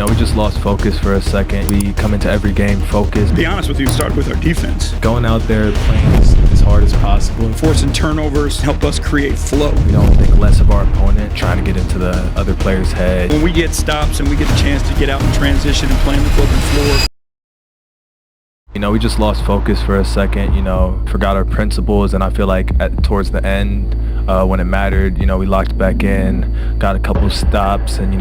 We just lost focus for a second. We come into every game focused. To be honest with you, started with our defense. Going out there playing as hard as possible. Forcing turnovers help us create flow. We don't think less of our opponent, trying to get into the other player's head. When we get stops and we get a chance to get out in transition and play on the broken floor. We just lost focus for a second, forgot our principles, and I feel like towards the end, when it mattered, we locked back in, got a couple of stops, and,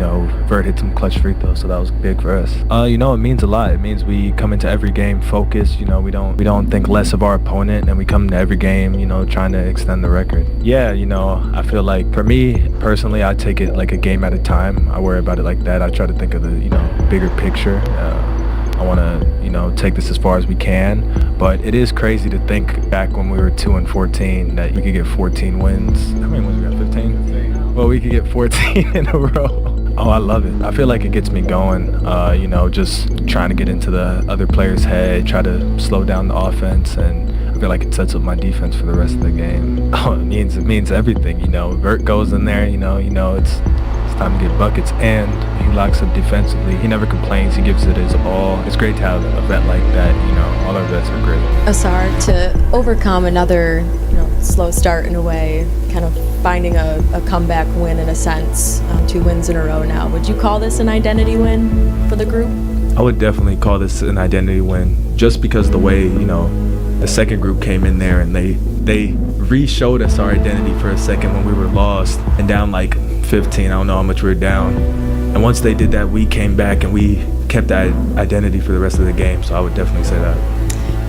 Vert hit some clutch free throws, so that was big for us. It means a lot. It means we come into every game focused, we don't think less of our opponent, and we come into every game, trying to extend the record. Yeah, I feel like, for me, personally, I take it like a game at a time. I worry about it like that. I try to think of the, bigger picture. I want to, take this as far as we can, but it is crazy to think back when we were 2-14 that we could get 14 wins. How many wins we got? 15? Well, we could get 14 in a row. Oh, I love it. I feel like it gets me going, just trying to get into the other player's head, try to slow down the offense, and I feel like it sets up my defense for the rest of the game. Oh, it means everything, Vert goes in there, it's time to get buckets, and he locks up defensively. He never complains. He gives it his all. It's great to have a vet like that. All our vets are great. Ausar, to overcome another, slow start in a way, kind of finding a comeback win in a sense, 2 wins in a row now. Would you call this an identity win for the group? I would definitely call this an identity win, just because the way, the second group came in there and they re-showed us our identity for a second when we were lost and down like 15. I don't know how much we were down. And once they did that, we came back and we kept that identity for the rest of the game. So I would definitely say that.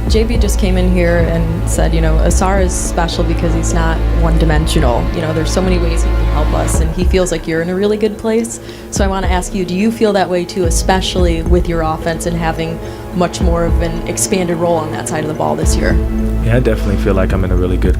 JB just came in here and said, Ausar is special because he's not one-dimensional. There's so many ways he can help us, and he feels like you're in a really good place. So I want to ask you, do you feel that way too, especially with your offense and having much more of an expanded role on that side of the ball this year? Yeah, I definitely feel like I'm in a really good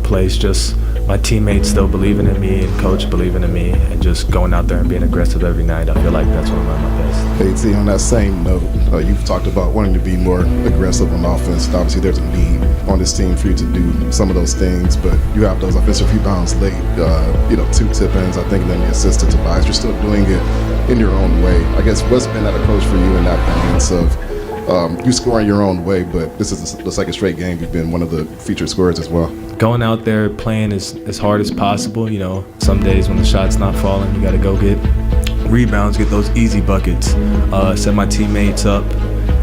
place. Just my teammates still believing in me and coach believing in me, and just going out there and being aggressive every night. I feel like that's when I'm at my best. AT, on that same note, you've talked about wanting to be more aggressive on offense. Obviously, there's a need on this team for you to do some of those things, but you have those offensive rebounds late, 2 tip-ins, I think, and then the assist to Tobias. You're still doing it in your own way. I guess what's been that approach for you in that balance of you scoring your own way, but this is the second straight game you've been one of the featured scorers as well? Going out there playing as hard as possible. Some days when the shot's not falling, you got to go get rebounds, get those easy buckets, set my teammates up.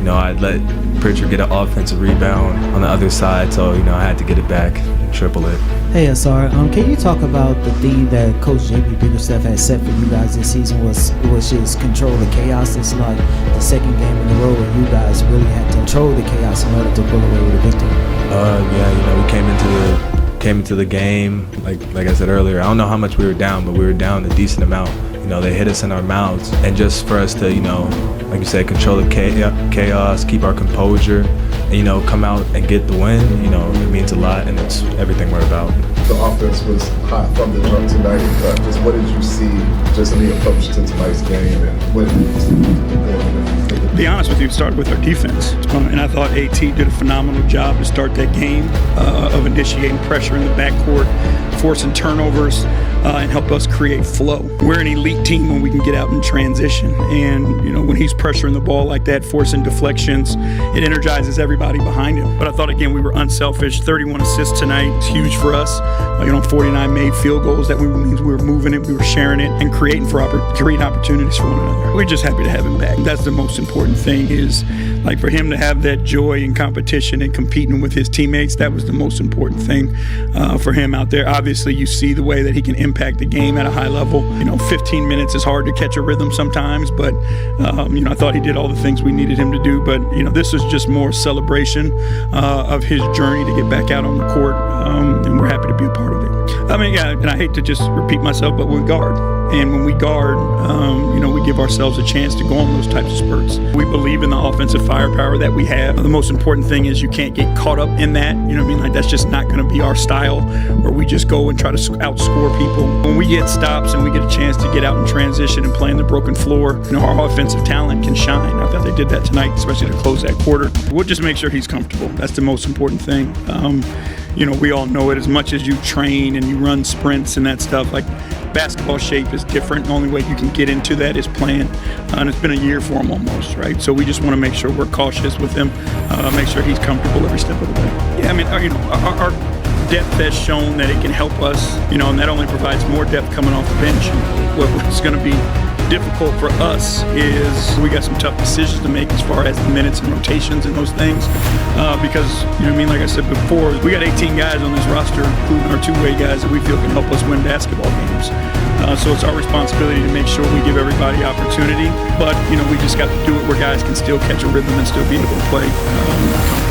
I'd let Pritchard get an offensive rebound on the other side, so I had to get it back and triple it. Hey Ausar, can you talk about the theme that Coach JB Biggerstaff has set for you guys this season, which is control the chaos? It's like the second game in a row where you guys really had to control the chaos in order to pull away with a victory. We came into the game like I said earlier. I don't know how much we were down, but we were down a decent amount. They hit us in our mouths, and just for us to, like you said, control the chaos, keep our composure, and, come out and get the win, it means a lot, and it's everything we're about. The offense was hot from the jump tonight. Just what did you see just in the approach to tonight's game, and what did you see? To be honest with you, it started with our defense. And I thought AT did a phenomenal job to start that game of initiating pressure in the backcourt, forcing turnovers, and help us create flow. We're an elite team when we can get out in transition. And, when he's pressuring the ball like that, forcing deflections, it energizes everybody behind him. But I thought, again, we were unselfish. 31 assists tonight. It's huge for us. 49 made field goals. That means we were moving it, we were sharing it, and creating opportunities for one another. We're just happy to have him back. That's the most important thing, is like for him to have that joy in competition and competing with his teammates. That was the most important thing for him out there. Obviously, you see the way that he can impact the game at a high level. 15 minutes is hard to catch a rhythm sometimes, but I thought he did all the things we needed him to do. But this is just more celebration of his journey to get back out on the court, and we're happy to be a part of it. And I hate to just repeat myself, but we guard. And when we guard, we give ourselves a chance to go on those types of spurts. We believe in the offensive firepower that we have. The most important thing is you can't get caught up in that. That's just not going to be our style, where we just go and try to outscore people. When we get stops and we get a chance to get out in transition and play on the broken floor, our offensive talent can shine. I thought they did that tonight, especially to close that quarter. We'll just make sure he's comfortable. That's the most important thing. We all know it. As much as you train and you run sprints and that stuff, like basketball shape is different. The only way you can get into that is playing. And it's been a year for him almost, right? So we just want to make sure we're cautious with him, make sure he's comfortable every step of the way. Yeah, I mean, our depth has shown that it can help us, and that only provides more depth coming off the bench. And what's going to be difficult for us is we got some tough decisions to make as far as the minutes and rotations and those things, because like I said before, we got 18 guys on this roster, including our two-way guys that we feel can help us win basketball games. So it's our responsibility to make sure we give everybody opportunity, but we just got to do it where guys can still catch a rhythm and still be able to play.